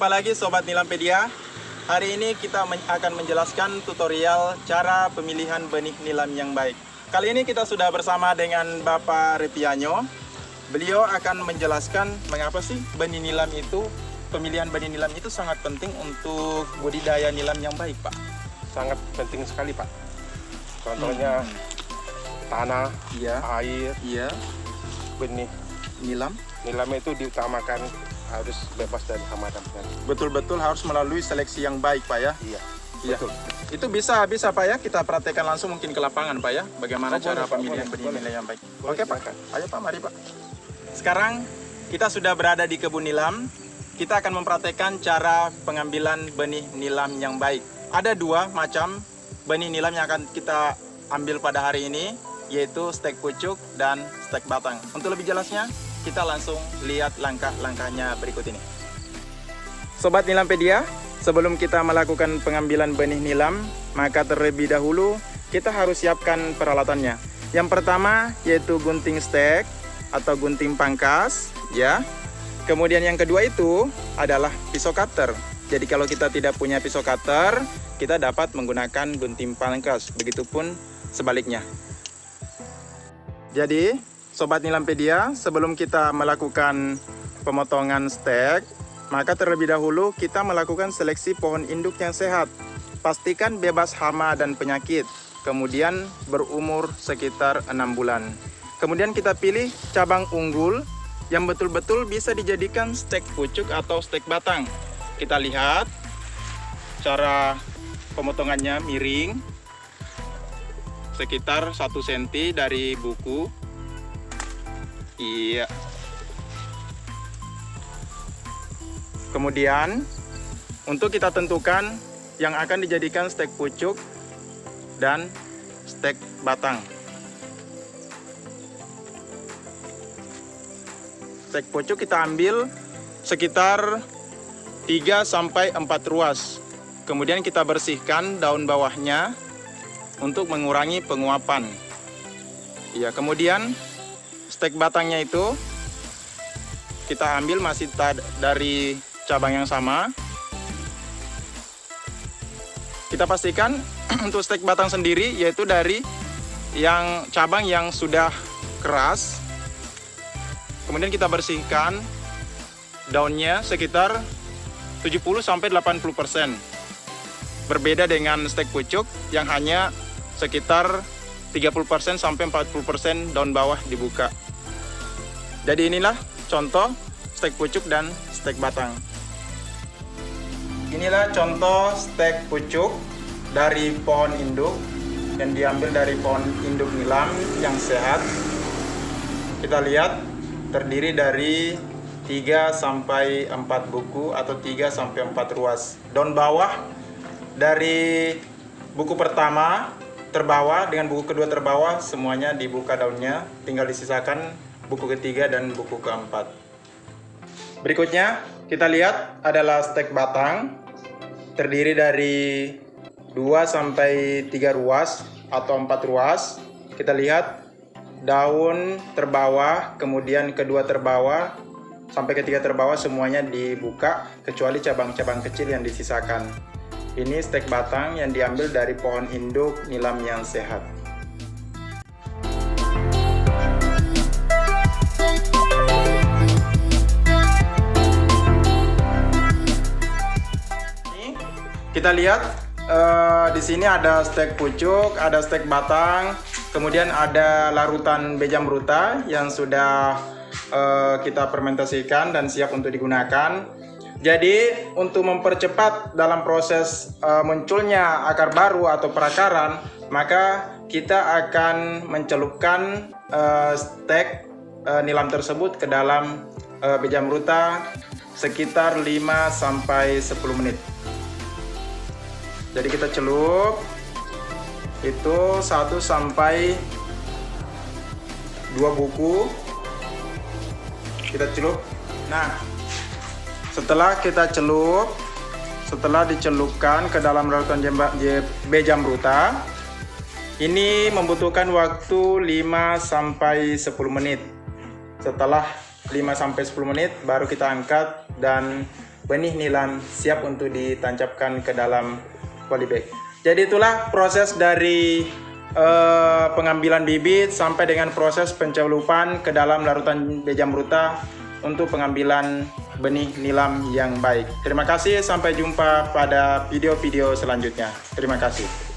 Jumpa lagi Sobat Nilampedia. Hari ini kita akan menjelaskan tutorial cara pemilihan benih nilam yang baik. Kali ini kita sudah bersama dengan Bapak Repianyo. Beliau akan menjelaskan mengapa sih benih nilam itu, pemilihan benih nilam itu sangat penting untuk budidaya nilam yang baik, Pak. Sangat penting sekali, Pak. Contohnya tanah, air, benih nilam itu diutamakan harus bebas dari hama dan penyakit. betul-betul harus melalui seleksi yang baik, Pak ya. Iya, Iya. betul. Itu bisa Pak ya, kita praktekkan langsung mungkin ke lapangan, Pak ya, bagaimana cara boleh, Pak, pemilihan boleh, benih nilam yang baik. Boleh, Oke, Pak. silakan. Ayo Pak, mari Pak. Sekarang kita sudah berada di kebun nilam. Kita akan mempraktekkan cara pengambilan benih nilam yang baik. Ada dua macam benih nilam yang akan kita ambil pada hari ini, yaitu stek pucuk dan stek batang. Untuk lebih jelasnya, kita langsung lihat langkah-langkahnya berikut ini. Sobat Nilampedia, sebelum kita melakukan pengambilan benih nilam, maka terlebih dahulu kita harus siapkan peralatannya. Yang pertama yaitu gunting stek atau gunting pangkas, ya. Kemudian yang kedua itu adalah pisau cutter. Jadi kalau kita tidak punya pisau cutter, kita dapat menggunakan gunting pangkas. Begitupun sebaliknya. Jadi, Sobat Nilampedia, sebelum kita melakukan pemotongan stek, maka terlebih dahulu kita melakukan seleksi pohon induk yang sehat. Pastikan bebas hama dan penyakit, kemudian berumur sekitar 6 bulan. Kemudian kita pilih cabang unggul yang betul-betul bisa dijadikan stek pucuk atau stek batang. Kita lihat cara pemotongannya miring, sekitar 1 cm dari buku. Iya. Kemudian untuk kita tentukan yang akan dijadikan stek pucuk dan stek batang. Stek pucuk kita ambil sekitar 3-4 ruas. Kemudian kita bersihkan daun bawahnya untuk mengurangi penguapan. Iya, kemudian stek batangnya itu kita ambil masih dari cabang yang sama. Kita pastikan untuk stek batang sendiri yaitu dari yang cabang yang sudah keras. Kemudian kita bersihkan daunnya sekitar 70-80%. Berbeda dengan stek pucuk yang hanya sekitar 30% sampai 40% daun bawah dibuka. Jadi inilah contoh stek pucuk dan stek batang. Inilah contoh stek pucuk dari pohon induk yang diambil dari pohon induk nilam yang sehat. Kita lihat terdiri dari 3-4 buku atau 3-4 ruas. Daun bawah dari buku pertama terbawah dengan buku kedua terbawah semuanya dibuka daunnya, tinggal disisakan buku ketiga dan buku keempat. Berikutnya kita lihat adalah stek batang, terdiri dari 2-3 ruas atau 4 ruas. Kita lihat daun terbawah, kemudian kedua terbawah sampai ketiga terbawah semuanya dibuka kecuali cabang-cabang kecil yang disisakan. Ini stek batang yang diambil dari pohon induk nilam yang sehat. Ini kita lihat di sini ada stek pucuk, ada stek batang, kemudian ada larutan bejamruta yang sudah kita fermentasikan dan siap untuk digunakan. Jadi untuk mempercepat dalam proses munculnya akar baru atau perakaran, maka kita akan mencelupkan stek nilam tersebut ke dalam bejamruta sekitar 5-10 menit. Jadi kita celup itu 1-2 buku. Kita celup. Nah, setelah kita celup, setelah dicelupkan ke dalam larutan bejamruta, ini membutuhkan waktu 5-10 menit. Setelah 5-10 menit baru kita angkat dan benih nilam siap untuk ditancapkan ke dalam polybag. Jadi itulah proses dari pengambilan bibit sampai dengan proses pencelupan ke dalam larutan beja mruta untuk pengambilan benih nilam yang baik. Terima kasih, sampai jumpa pada video-video selanjutnya. Terima kasih.